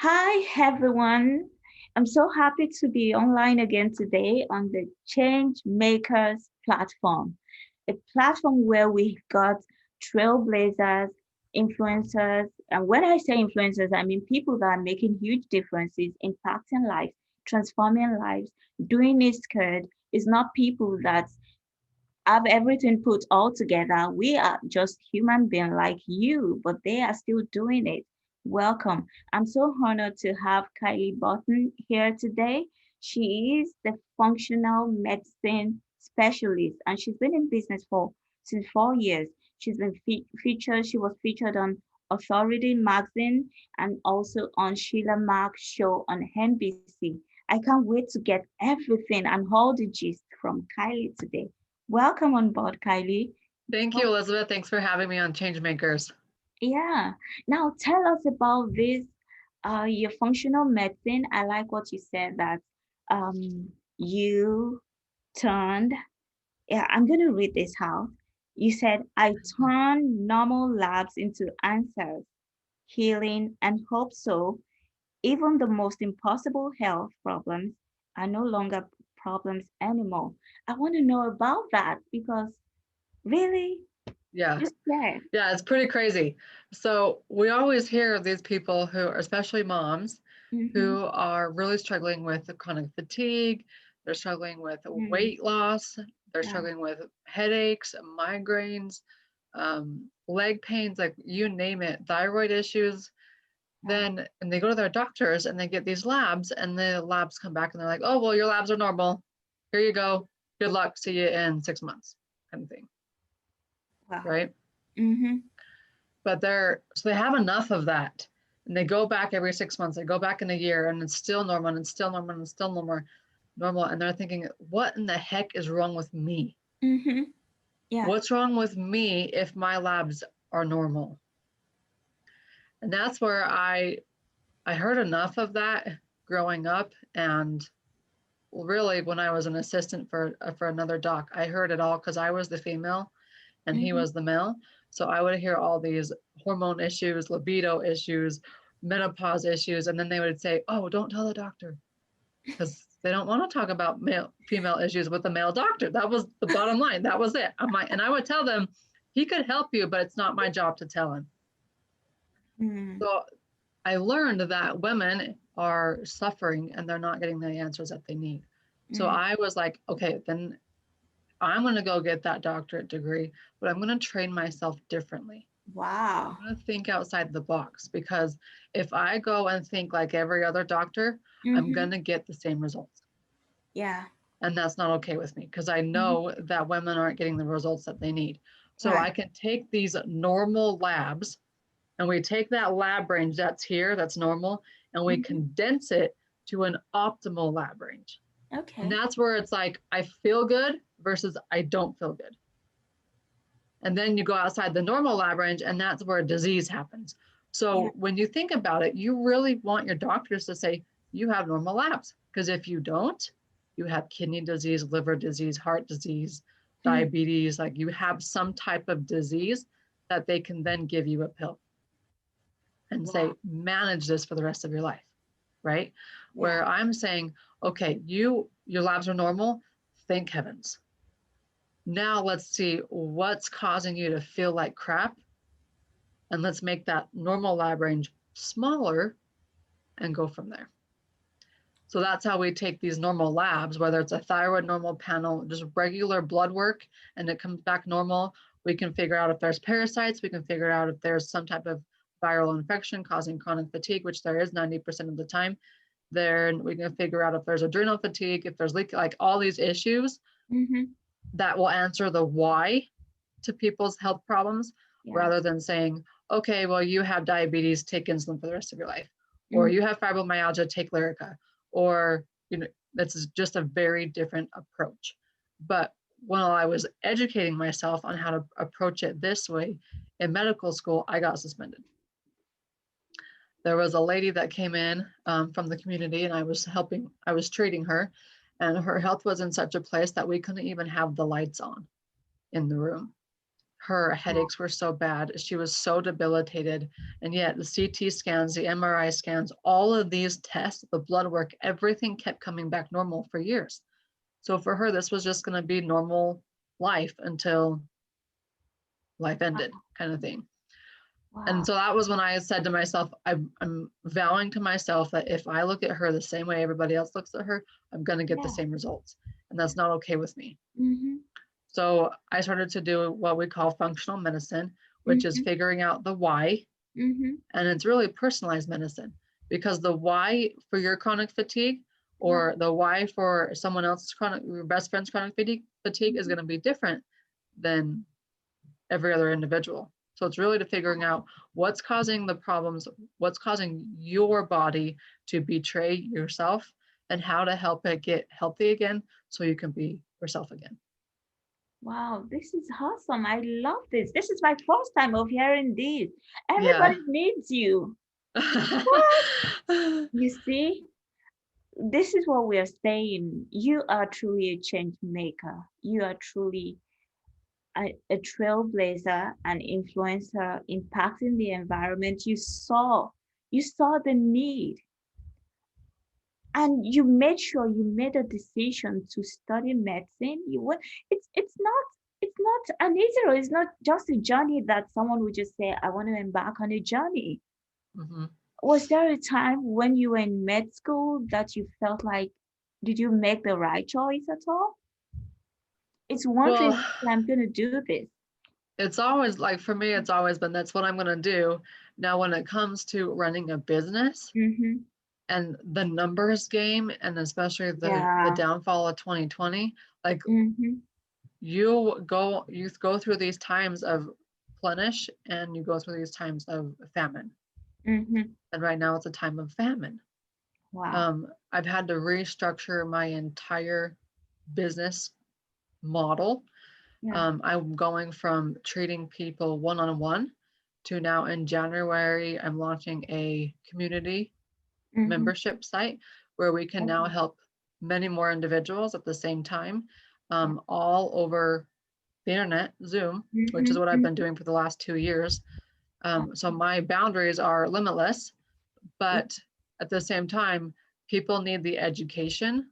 Hi, everyone. I'm so happy to be online again today on the Change Makers platform, a platform where we got trailblazers, influencers. And when I say influencers, I mean people that are making huge differences, impacting lives, transforming lives, doing it good. It's not people that have everything put all together. We are just human beings like you, but they are still doing it. Welcome. I'm so honored to have Kylie Burton here today. She is the functional medicine specialist and she's been in business for since 4 years. She's been featured, she was featured on Authority Magazine and also on Sheila Mac show on NBC. I can't wait to get everything and all the gist from Kylie today. Welcome on board, Kylie. Thank you, Oh, Elizabeth. Thanks for having me on Changemakers. yeah. Now tell us about this, your functional medicine. I like what you said that you turned, yeah, I'm going to read this out. You said, I turned normal labs into answers, healing, and hope so. Even the most impossible health problems are no longer problems anymore. I want to know about that because really, Yeah, just yeah. yeah, it's pretty crazy. So we always hear of these people who are, especially moms, Mm-hmm. who are really struggling with chronic fatigue. They're struggling with Mm, weight loss. They're yeah. struggling with headaches, migraines, leg pains, like you name it, thyroid issues. Yeah. And they go to their doctors and they get these labs, and the labs come back and they're like, oh, well, your labs are normal. Here you go. Good luck. See you in 6 months, kind of thing. Wow. Right? Mm-hmm. But so they have enough of that. And they go back every 6 months, they go back in a year, and it's still normal, and it's still normal, and it's still normal. And they're thinking, what in the heck is wrong with me? Mm-hmm. Yeah. What's wrong with me if my labs are normal? And that's where I heard enough of that growing up. And really, when I was an assistant for another doc, I heard it all because I was the female and he Mm-hmm. was the male. So I would hear all these hormone issues, libido issues, menopause issues, and then they would say, "Oh, don't tell the doctor," because they don't want to talk about male female issues with the male doctor. That was the bottom line. That was it. And I would tell them, he could help you, but it's not my job to tell him. Mm, So I learned that women are suffering and they're not getting the answers that they need. So mm. I was like, okay, then I'm going to go get that doctorate degree, but I'm going to train myself differently. I'm Wow. going to think outside the box, because if I go and think like every other doctor, I'm Mm-hmm. going to get the same results. Yeah. And that's not okay with me, because I Mm-hmm. know that women aren't getting the results that they need. So Right. I can take these normal labs, and we take that lab range that's here, that's normal, and we Mm-hmm. condense it to an optimal lab range. And Okay. that's where it's like, I feel good versus I don't feel good. And then you go outside the normal lab range, and that's where disease happens. Yeah. So when you think about it, you really want your doctors to say you have normal labs, because if you don't, you have kidney disease, liver disease, heart disease, Mm. diabetes, like you have some type of disease that they can then give you a pill and Wow. say, manage this for the rest of your life, right? Yeah. Where I'm saying, okay, your labs are normal, thank heavens. Now let's see what's causing you to feel like crap, and let's make that normal lab range smaller and go from there. So that's how we take these normal labs, whether it's a thyroid normal panel, just regular blood work, and it comes back normal. We can figure out if there's parasites. We can figure out if there's some type of viral infection causing chronic fatigue, which there is 90% of the time. Then we can figure out if there's adrenal fatigue, if there's leak, like all these issues Mm-hmm. that will answer the why to people's health problems, Yeah. rather than saying, okay, well, you have diabetes, take insulin for the rest of your life, or Mm. you have fibromyalgia, take Lyrica, or, that's just a very different approach. But while I was educating myself on how to approach it this way in medical school, I got suspended. There was a lady that came in from the community, and I was treating her, and her health was in such a place that we couldn't even have the lights on in the room. her headaches were so bad. She was so debilitated. And yet the CT scans, the MRI scans, all of these tests, the blood work, everything kept coming back normal for years. So for her, this was just going to be normal life until life ended, kind of thing. And Wow. so that was when I said to myself, I'm vowing to myself that if I look at her the same way everybody else looks at her, I'm going to get the Yeah. same results. And that's not okay with me. Mm-hmm. So I started to do what we call functional medicine, which is Mm-hmm. figuring out the why. Mm-hmm. And it's really personalized medicine, because the why for your chronic fatigue Yeah. or the why for someone else's chronic, your best friend's chronic fatigue is Mm-hmm. going to be different than every other individual. So it's really to figuring out what's causing the problems, what's causing your body to betray yourself, and how to help it get healthy again so you can be yourself again. Wow, this is awesome. I love this. This is my first time of hearing this. Yeah. Everybody needs you. What? You see, this is what we are saying. You are truly a change maker. You are truly a trailblazer, an influencer impacting the environment. You saw the need, and you made sure you made a decision to study medicine. You went. It's not an easy road. It's not just a journey that someone would just say, I want to embark on a journey. Mhm. Was there a time when you were in med school that you felt like, did you make the right choice at all? It's one thing Well, to say, I'm going to do this. it's always like, for me, it's always been, that's what I'm going to do. Now, when it comes to running a business Mm-hmm. and the numbers game, and especially the Yeah. downfall of 2020, like Mm-hmm. you go through these times of plenish and you go through these times of famine. Mm-hmm. And right now it's a time of famine. Wow. I've had to restructure my entire business model. Yeah. I'm going from treating people one-on-one to now in January, I'm launching a community Mm-hmm. membership site where we can now Oh, help many more individuals at the same time, yeah. all over the internet, Zoom, which is what I've Mm-hmm. been doing for the last 2 years. So my boundaries are limitless, but at the same time, people need the education,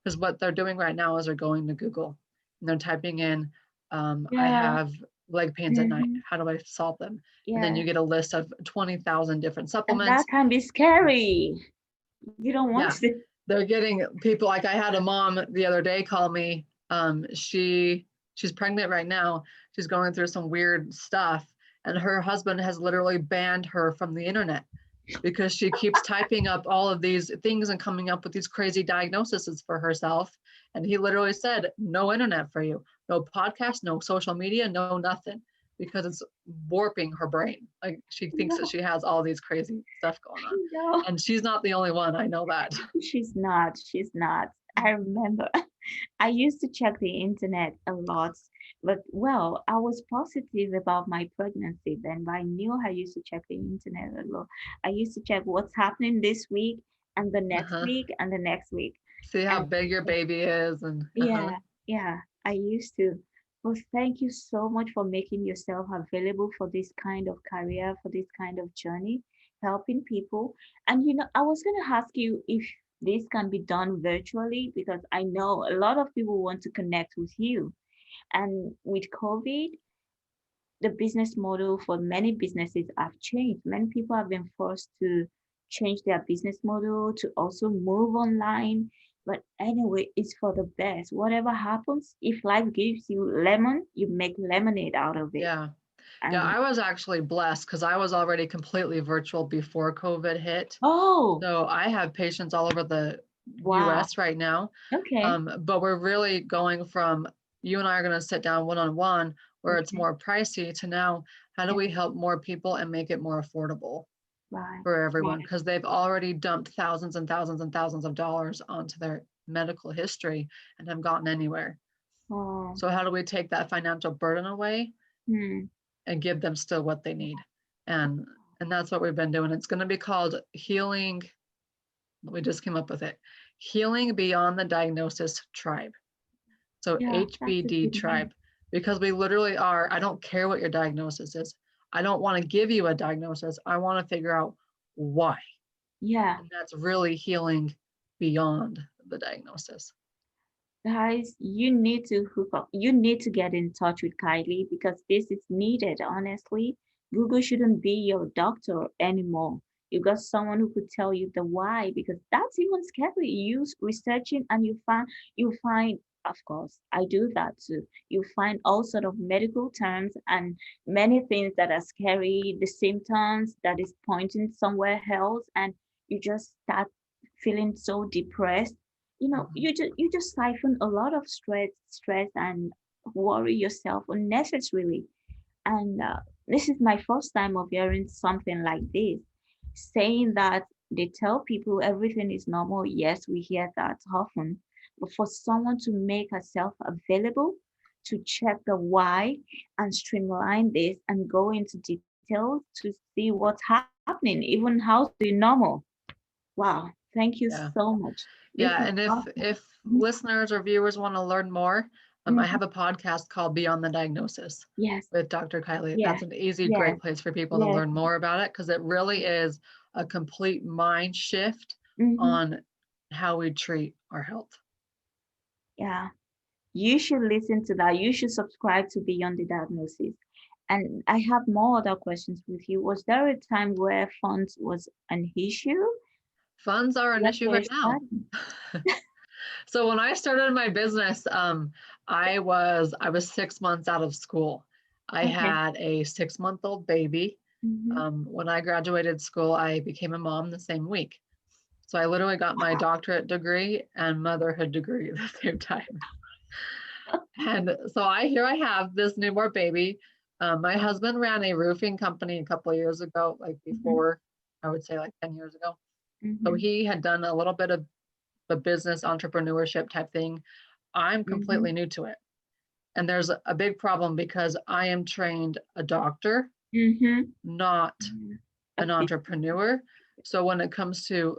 because what they're doing right now is they're going to Google and they're typing in, I Yeah. have leg pains at night. Mm-hmm. How do I solve them? And then Yeah. you get a list of 20,000 different And that supplements. can be scary. You don't want Yeah, to. they're getting people, like I had a mom the other day call me. She's pregnant right now. She's going through some weird stuff, and her husband has literally banned her from the internet because she keeps typing up all of these things and coming up with these crazy diagnoses for herself. And he literally said, no internet for you, no podcast, no social media, no nothing, because it's warping her brain. Like she thinks that No, she has all these crazy stuff going on. no. And she's not the only one, I know that. She's not. She's not. I remember I used to check the internet a lot, but well, I was positive about my pregnancy then, but I knew I used to check the internet a lot. I used to check what's happening this week and the next Uh-huh. week and the next week. See how And big your baby is, and uh-huh. yeah, yeah, I used to. Well, thank you so much for making yourself available for this kind of career, for this kind of journey, helping people. And I was going to ask you if this can be done virtually because I know a lot of people want to connect with you. And with COVID, the business model for many businesses have changed. Many people have been forced to change their business model to also move online. But anyway, it's for the best. Whatever happens, if life gives you lemon, you make lemonade out of it. Yeah. Yeah, And I was actually blessed because I was already completely virtual before COVID hit. oh, So I have patients all over the wow. US right now. Okay. But we're really going from, you and I are going to sit down one-on-one where it's Okay. more pricey, to now, how do Yeah. we help more people and make it more affordable Right. for everyone? Right. Because they've already dumped thousands and thousands and thousands of dollars onto their medical history and have gotten anywhere. Oh. So how do we take that financial burden away Hmm. and give them still what they need? And and that's what we've been doing. It's going to be called Healing. We just came up with it. Healing Beyond the Diagnosis Tribe. So Yeah, that's a HBD good name. Tribe. because we literally are. I don't care what your diagnosis is. I don't want to give you a diagnosis. I want to figure out why. Yeah. And that's really healing beyond the diagnosis. Guys, you need to hook up. You need to get in touch with Kylie because this is needed, honestly. Google shouldn't be your doctor anymore. You got someone who could tell you the why because that's even scary. You researching and you find, of course, I do that too. You find all sort of medical terms and many things that are scary, the symptoms that is pointing somewhere else, and you just start feeling so depressed. Mhm. You just siphon a lot of stress and worry yourself unnecessarily. And this is my first time of hearing something like this, saying that they tell people everything is normal. Yes, we hear that often, but for someone to make herself available to check the why and streamline this and go into details to see what's happening, even how to be normal. Wow, thank you Yeah. so much. This is Yeah. And awesome. if Mhm, listeners or viewers want to learn more, I mhm. have a podcast called Beyond the Diagnosis Yes, with Dr. Kylie. yes, That's an easy, yes, great place for people to yes. learn more about it because it really is a complete mind shift Hmm. on how we treat our health. Yeah, you should listen to that. You should subscribe to Beyond the Diagnosis. And I have more other questions with you. Was there a time where funds was an issue? Funds are an Yes, issue we're right now. starting. So when I started my business, I was 6 months out of school. I Okay. had a 6-month-old baby. Mm-hmm. When I graduated school, I became a mom the same week. So I literally got my doctorate degree and motherhood degree at the same time. And so I have this newborn baby. My husband ran a roofing company a couple of years ago, like Mm-hmm. before, I would say like 10 years ago. So Mm-hmm. he had done a little bit of the business entrepreneurship type thing. I'm Mm-hmm. completely new to it. And there's a big problem because I am trained a doctor, Mm-hmm. not A an business. entrepreneur. So when it comes to,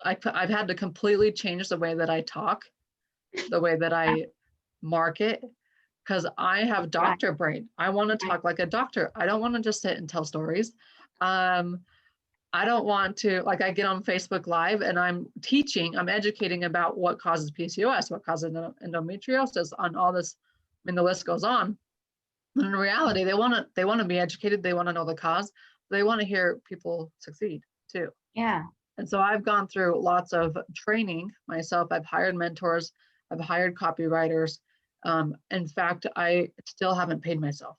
I've had to completely change the way that I talk, the way that I market, because I have Right. doctor brain. I want to Right. talk like a doctor. I don't want to just sit and tell stories. Um, I don't want to, like, I get on Facebook Live and I'm teaching, I'm educating about what causes PCOS, what causes endometriosis, on all this. I mean, the list goes on. And in reality, they want to be educated. They want to know the cause. They want to hear people succeed too. Yeah. And so I've gone through lots of training myself. I've hired mentors. I've hired copywriters. In fact, I still haven't paid myself.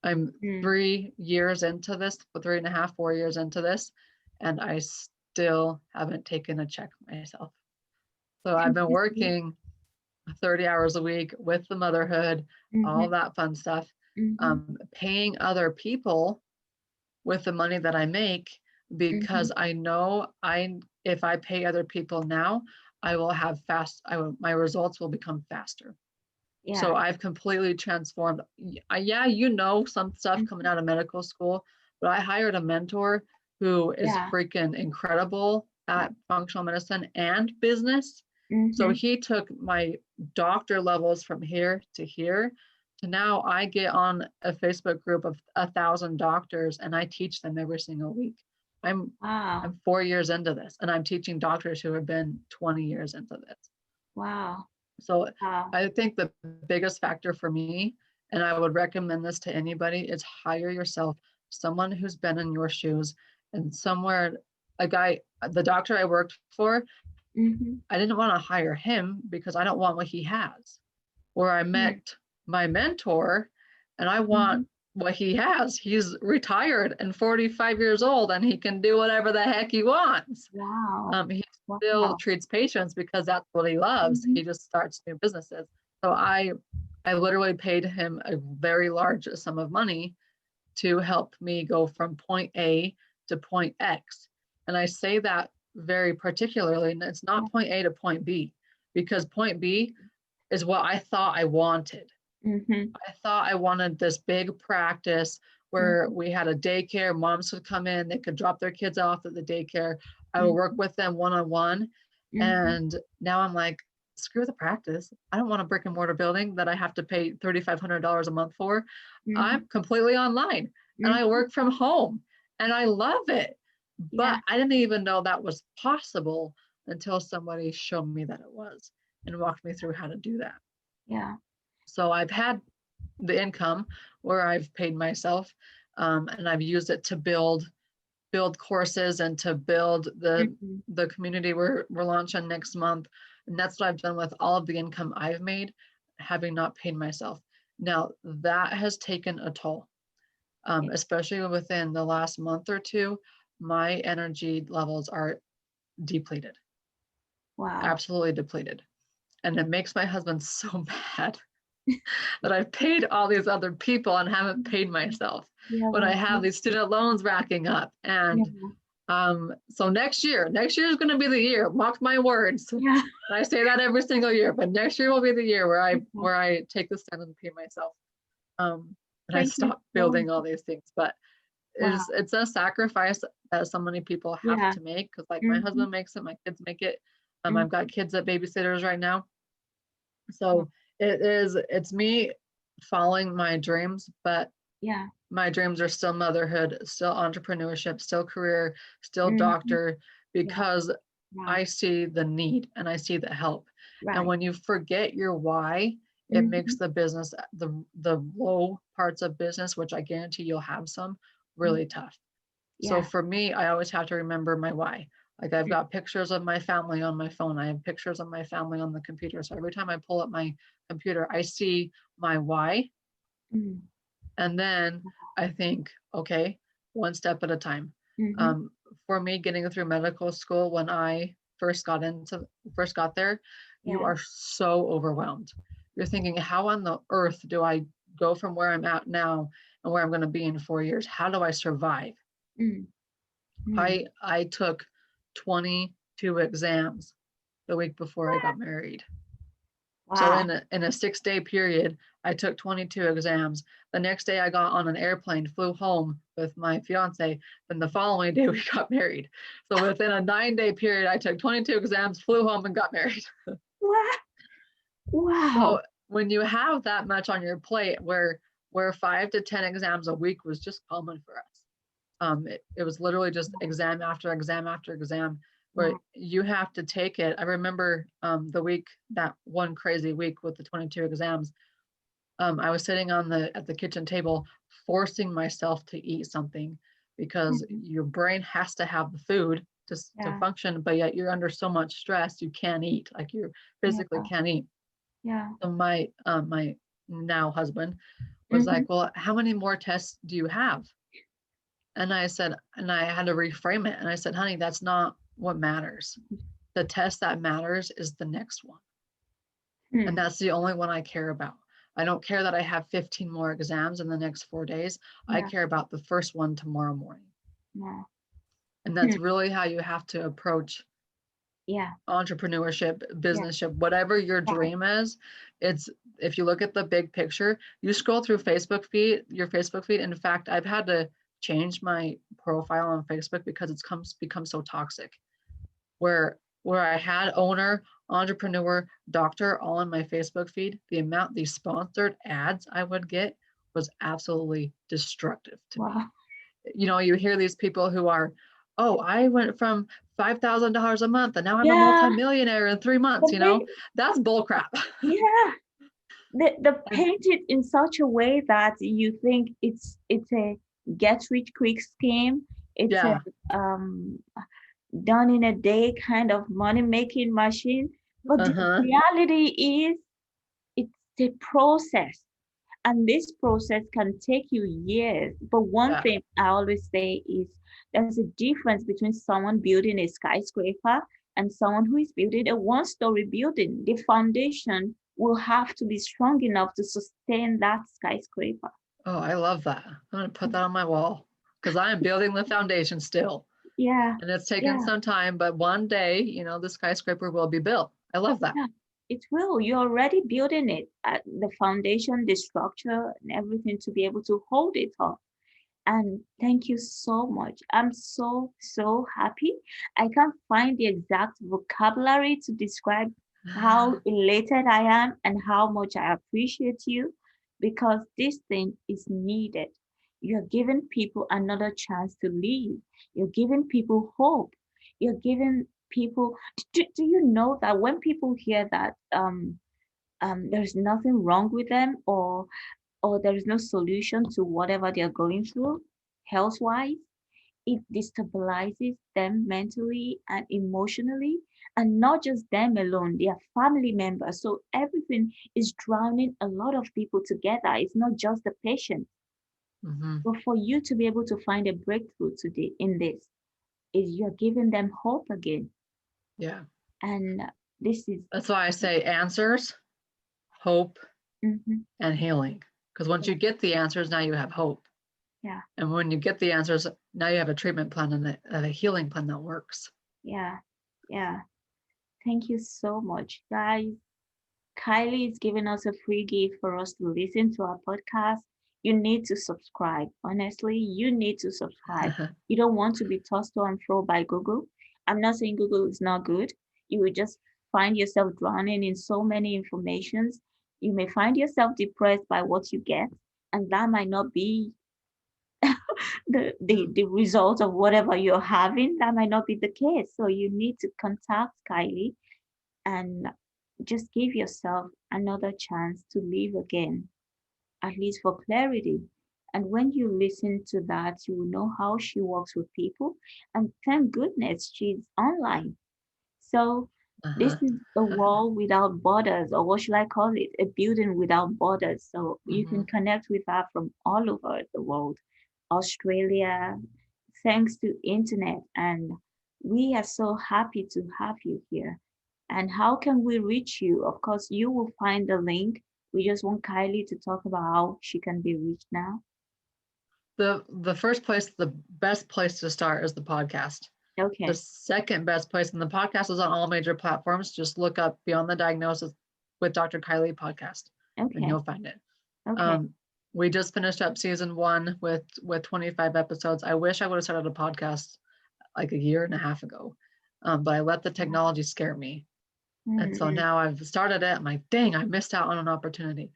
I'm Mm. 3 years into this, 3.5, 4 years into this, and I still haven't taken a check myself. So I've been working 30 hours a week with the motherhood, Mm-hmm. all that fun stuff, Mm-hmm. paying other people with the money that I make Mm-hmm. because I know if I pay other people now, I will have my results will become faster. Yeah. So I've completely transformed. Yeah, some stuff coming Mm-hmm. out of medical school, but I hired a mentor who is Yeah. freaking incredible at functional medicine and business. So Mm-hmm. he took my doctor levels from here to here to now I get on a Facebook group of 1,000 doctors and I teach them every single week. I'm Wow. I'm 4 years into this and I'm teaching doctors who have been 20 years into this. Wow. So Wow. I think the biggest factor for me, and I would recommend this to anybody, is hire yourself someone who's been in your shoes and somewhere, the doctor I worked for, Mm-hmm. I didn't want to hire him because I don't want what he has. Where I met my mentor and I want Mm-hmm. what he has. He's retired and 45 years old and he can do whatever the heck he wants. Wow. He still Wow. treats patients because that's what he loves. Mm-hmm. He just starts new businesses. So I literally paid him a very large sum of money to help me go from point A to point X. And I say that very particularly, and it's Yeah. not point A to point B, because point B is what I thought I wanted. Mm-hmm. I thought I wanted this big practice where Mm-hmm. we had a daycare, moms would come in, they could drop their kids off at the daycare. I would work Mm-hmm. with them one on one. Mm-hmm. And now I'm like, screw the practice. I don't want a brick and mortar building that I have to pay $3,500 a month for. Mm-hmm. I'm completely online and I Mm-hmm. work from home and I love it. Yeah. But I didn't even know that was possible until somebody showed me that it was and walked me through how to do that. Yeah. So I've had the income where I've paid myself, and I've used it to build courses and to build Mm-hmm. the community we're launching next month. And that's what I've done with all of the income I've made, having not paid myself. Now that has taken a toll, Yeah. especially within the last month or two. My energy levels are depleted, Wow. absolutely depleted. And it makes my husband so mad that I've paid all these other people and haven't paid myself. Yeah. But I have these student loans racking up. Yeah. And so next year is going to be the year, mark my words. Yeah. I say that every single year, but next year will be the year where I take the stand and pay myself. And I Thank you stop so building all much. these things. But Wow. it's a sacrifice that so many people have Yeah. to make, because like my Mm-hmm. husband makes it, my kids make it. Mm-hmm. I've got kids at babysitters right now. So it's me following my dreams, but Yeah. my dreams are still motherhood, still entrepreneurship, still career, still Mm-hmm. doctor, Yeah. because Wow. I see the need and I see the help. And Right. when you forget your why, it Mm-hmm. makes the business, the low parts of business, which I guarantee you'll have some, really tough. So Yeah. for me, I always have to remember my why. Like I've got pictures of my family on my phone. I have pictures of my family on the computer. So every time I pull up my computer, I see my why. Mm-hmm. And then I think, okay, one step at a time. Mm-hmm. Um, for me, getting through medical school, when I first got there, you Yeah. are so overwhelmed. You're thinking, how on the earth do I go from where I'm at now and where I'm going to be in 4 years? How do I survive? Mm-hmm. I took 22 exams the week before I got married. So Wow. in a 6-day period, I took 22 exams. The next day I got on an airplane, flew home with my fiance. Then the following day we got married. So within a 9-day period, I took 22 exams, flew home and got married. Wow. Wow. So when you have that much on your plate, where 5 to 10 exams a week was just common for us. It was literally just exam after exam after exam, where Wow. you have to take it. I remember that one crazy week with the 22 exams. I was sitting at the kitchen table, forcing myself to eat something because Mm-hmm. your brain has to have the food to Yeah. function, but yet you're under so much stress you can't eat, like you physically Yeah. can't eat. Yeah. So my now husband was Mm-hmm. like, "Well, how many more tests do you have?" And I said, and I had to reframe it. And I said, honey, that's not what matters. The test that matters is the next one. And Hmm. that's the only one I care about. I don't care that I have 15 more exams in the next 4 days. I Yeah. care about the first one tomorrow morning. Yeah. And Hmm. that's really how you have to approach Yeah. entrepreneurship, Yeah. businessship, whatever your Right. dream is. It's, if you look at the big picture, you scroll through your Facebook feed. In fact, I've had to change my profile on Facebook because it's become so toxic. Where I had owner, entrepreneur, doctor all in my Facebook feed, these sponsored ads I would get was absolutely destructive to me. Wow. You hear these people who are, oh, I went from $5,000 a month and now I'm a Yeah. multimillionaire in 3 months. But That's bullcrap. yeah. The painted in such a way that you think it's a get rich quick scheme. It's a Yeah. um done in a day kind of money making machine. But the Uh-huh. reality is it's a process. And this process can take you years. But one Yeah. thing I always say is there's a difference between someone building a skyscraper and someone who is building a one-story building. The foundation will have to be strong enough to sustain that skyscraper. Oh, I love that. I'm going to put that on my wall because I am building the foundation still. Yeah, And it's taken yeah, some time, but one day, the skyscraper will be built. I love that. yeah. It will. You're already building it, the foundation, the structure, and everything to be able to hold it up. And thank you so much. I'm so, so happy. I can't find the exact vocabulary to describe how elated I am and how much I appreciate you because this thing is needed. You're giving people another chance to live. You're giving people hope. You're giving people. Do you know that when people hear that there's nothing wrong with them, or there is no solution to whatever they're going through health wise, it destabilizes them mentally and emotionally, and not just them alone, their family members. So everything is drowning a lot of people together. It's not just the patient. Hmm. But for you to be able to find a breakthrough today in this, is you're giving them hope again. Yeah. And this is, That's why I say answers, hope, mhm, and healing. Because once yeah, you get the answers, now you have hope. yeah, And when you get the answers, now you have a treatment plan and a healing plan that works. yeah, yeah. Thank you so much, guys. Kylie is giving us a free gift for us to listen to our podcast. You need to subscribe. Honestly, you need to subscribe. You don't want to be tossed to and fro by Google. I'm not saying Google is not good. You will just find yourself drowning in so many informations. You may find yourself depressed by what you get, and that might not be the result of whatever you're having. That might not be the case. So you need to contact Kylie and just give yourself another chance to live again, at least for clarity. And when you listen to that, you will know how she works with people. And thank goodness she's online. So this Uh-huh. is a wall without borders, or what should I call it? A building without borders. So you Hmm. can connect with her from all over the world, Australia, thanks to internet. And we are so happy to have you here. And how can we reach you? Of course, you will find the link. We just want Kylie to talk about how she can be reached now. The first place, the best place to start is the podcast. The Okay. second best place, and the podcast is on all major platforms. Just look up Beyond the Diagnosis with Dr. Kylie podcast, and Okay. you'll find it. Okay. Um, we just finished up season 1 with 25 episodes. I wish I would have started a podcast like a year and a half ago, but I let the technology scare me. And so Mm-hmm. now I've started it. I'm like, dang, I missed out on an opportunity.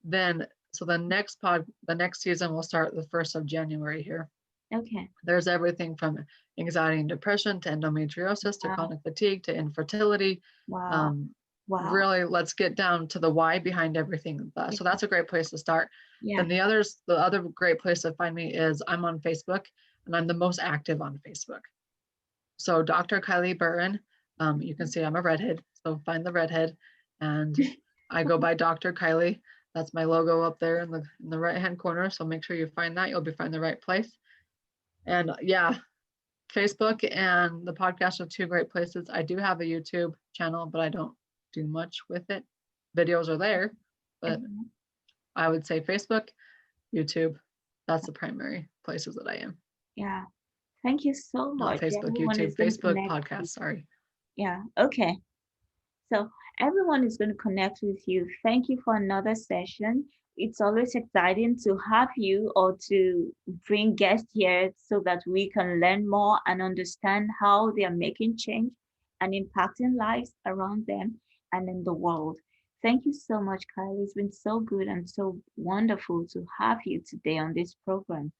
Then, so the next season will start the 1st of January here. Okay. There's everything from anxiety and depression to endometriosis to Wow. chronic fatigue to infertility. Wow. Um, Wow. really, let's get down to the why behind everything. So Yeah. that's a great place to start. Yeah. Then the other great place to find me is I'm on Facebook, and I'm the most active on Facebook. So Dr. Kylie Burton, you can see I'm a redhead, so find the redhead, and I go by Dr. Kylie. That's my logo up there in the right hand corner. So make sure you find that. You'll be finding the right place. And yeah, Facebook and the podcast are two great places. I do have a YouTube channel, but I don't do much with it. Videos are there, but Mhm. I would say Facebook, YouTube, that's the primary places that I am. Yeah. Thank you so Not much. Facebook, Everyone is YouTube, going to Facebook, connect podcast, with you. sorry. Yeah. Okay. So everyone is going to connect with you. Thank you for another session. It's always exciting to have you or to bring guests here so that we can learn more and understand how they are making change and impacting lives around them and in the world. Thank you so much, Kylie. It's been so good and so wonderful to have you today on this program.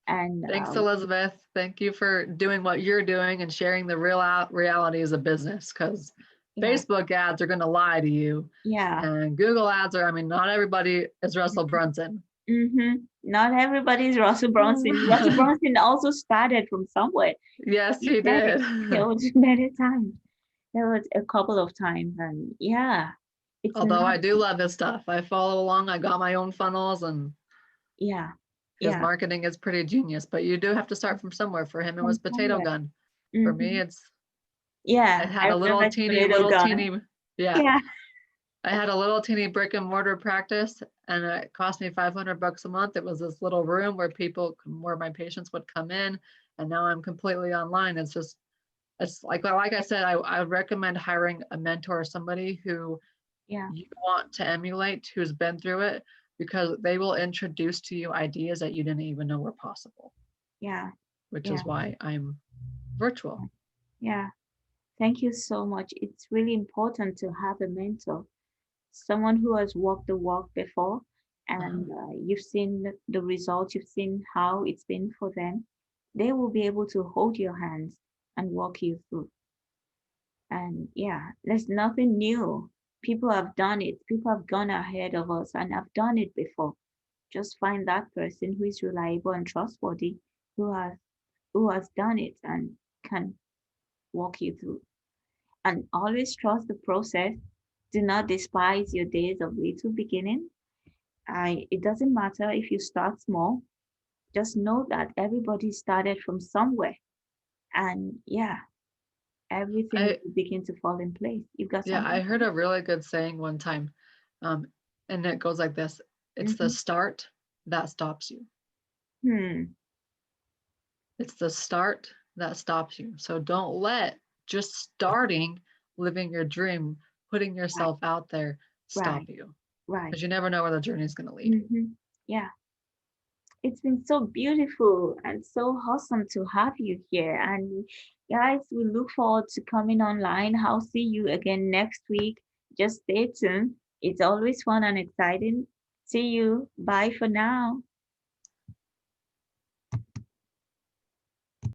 And Thanks, Elizabeth. Thank you for doing what you're doing and sharing the realities of business, because yeah, Facebook ads are going to lie to you. yeah. And Google ads are, I mean, not everybody is Russell Brunson. Not everybody's Russell Brunson. Russell Brunson also started from somewhere. Yes, He he said it. did. There was many times. There was a couple of times, and yeah, it's Although not. I do love his stuff. I follow along. I got my own funnels, and Yeah, his yeah. marketing is pretty genius. But you do have to start from somewhere. For him, it was From Potato somewhere. Gun. For me, Hmm. it's I Yeah, I had a remember Tomato little Gun. teeny, yeah. Yeah, I had a little teeny brick and mortar practice, and it cost me $500 a month. It was this little room where my patients would come in, and now I'm completely online. It's like I said, I would recommend hiring a mentor or somebody who yeah, you want to emulate, who's been through it, because they will introduce to you ideas that you didn't even know were possible, yeah, which yeah, is why I'm virtual. yeah. Thank you so much. It's really important to have a mentor, someone who has walked the walk before, Uh-huh. and you've seen the results, you've seen how it's been for them. They will be able to hold your hands and walk you through. And yeah, there's nothing new. People have done it. People have gone ahead of us and have done it before. Just find that person who is reliable and trustworthy, who has who has done it and can walk you through. And always trust the process. Do not despise your days of little beginning. It doesn't matter if you start small. Just know that everybody started from somewhere. And yeah, everything I will begin to fall in place. You've got Yeah, something I to heard say? a really good saying one time, um, and it goes like this: "It's the Mm-hmm. start that stops you. Hmm. It's the start that stops you. So don't let just starting living your dream, putting Right, yourself out there, right, stop you, right. because you never know where the journey is going to lead." Mm-hmm. Yeah. It's been so beautiful and so awesome to have you here. And guys, we look forward to coming online. I'll see you again next week. Just stay tuned. It's always fun and exciting. See you. Bye for now.